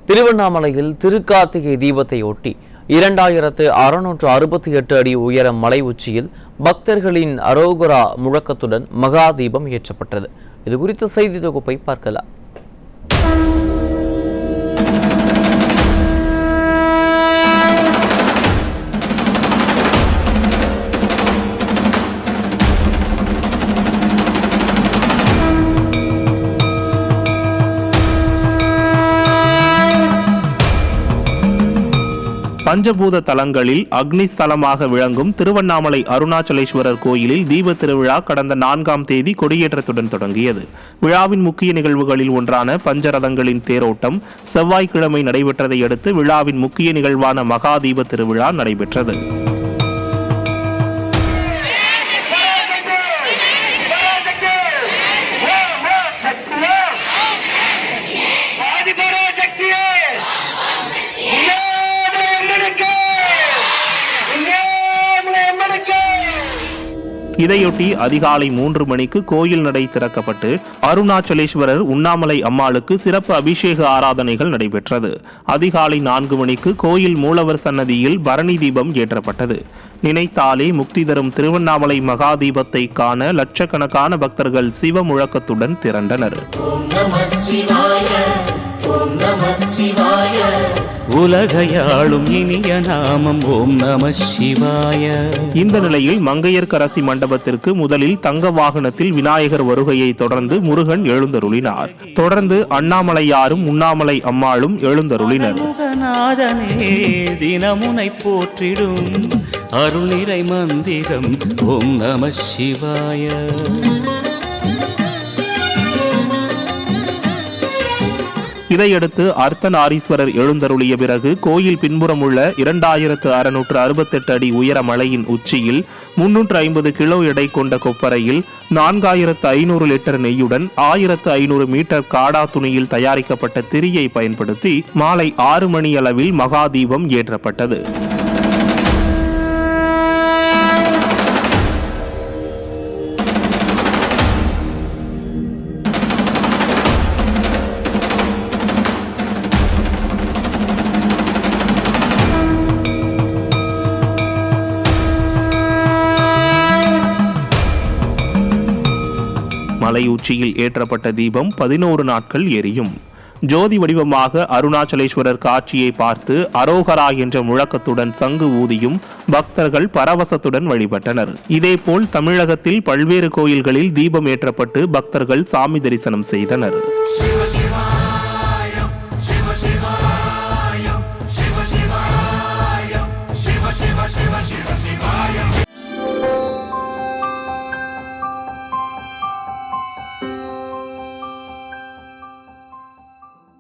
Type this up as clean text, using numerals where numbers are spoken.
திருவண்ணாமலையில் திருக்கார்த்திகை தீபத்தை ஒட்டி 2668 அடி உயர மலை உச்சியில் பக்தர்களின் அரோகரா முழக்கத்துடன் மகா தீபம் ஏற்றப்பட்டது. இது குறித்த செய்தி தொகுப்பை பார்க்கலாம். பஞ்சபூத தலங்களில் அக்னி ஸ்தலமாக விளங்கும் திருவண்ணாமலை அருணாச்சலேஸ்வரர் கோயிலில் தீப திருவிழா கடந்த 4ஆம் தேதி கொடியேற்றத்துடன் தொடங்கியது. விழாவின் முக்கிய நிகழ்வுகளில் ஒன்றான பஞ்சரதங்களின் தேரோட்டம் செவ்வாய்க்கிழமை நடைபெற்றதை அடுத்து விழாவின் முக்கிய நிகழ்வான மகா தீப திருவிழா நடைபெற்றது. இதையொட்டி அதிகாலை 3 மணிக்கு கோயில் நடை திறக்கப்பட்டு அருணாச்சலேஸ்வரர் உண்ணாமலை அம்மாளுக்கு சிறப்பு அபிஷேக ஆராதனைகள் நடைபெற்றது. அதிகாலை 4 மணிக்கு கோயில் மூலவர் சன்னதியில் பரணி தீபம் ஏற்றப்பட்டது. நினைத்தாலே முக்தி தரும் திருவண்ணாமலை மகா தீபத்தை காண லட்சக்கணக்கான பக்தர்கள் சிவ முழக்கத்துடன் திரண்டனர். உலகையாளும் இனிய நாமம் ஓம் நம சிவாய. இந்த நிலையில் மங்கையர்க்கரசி மண்டபத்திற்கு முதலில் தங்க வாகனத்தில் விநாயகர் வருகையை தொடர்ந்து முருகன் எழுந்தருளினார். தொடர்ந்து அண்ணாமலையாரும் உண்ணாமலை அம்மாளும் எழுந்தருளினர். தினமுனை போற்றிடும் அருளிரை மந்திரம் ஓம் நம சிவாய. இதையடுத்து அர்த்தநாரீஸ்வரர் எழுந்தருளிய பிறகு கோயில் பின்புறம் உள்ள 2668 அடி உயர மலையின் உச்சியில் 350 கிலோ எடை கொண்ட கொப்பரையில் 4500 லிட்டர் நெய்யுடன் 1500 மீட்டர் காடா துணியில் தயாரிக்கப்பட்ட திரியை பயன்படுத்தி மாலை 6 மணி அளவில் மகா தீபம் ஏற்றப்பட்டது. மலை உச்சியில் ஏற்றப்பட்ட தீபம் 11 நாட்கள் எரியும். ஜோதி வடிவமாக அருணாச்சலேஸ்வரர் காட்சியை பார்த்து அரோகரா என்ற முழக்கத்துடன் சங்கு ஊதியும் பக்தர்கள் பரவசத்துடன் வழிபட்டனர். இதேபோல் தமிழகத்தில் பல்வேறு கோயில்களில் தீபம் ஏற்றப்பட்டு பக்தர்கள் சாமி தரிசனம் செய்தனர்.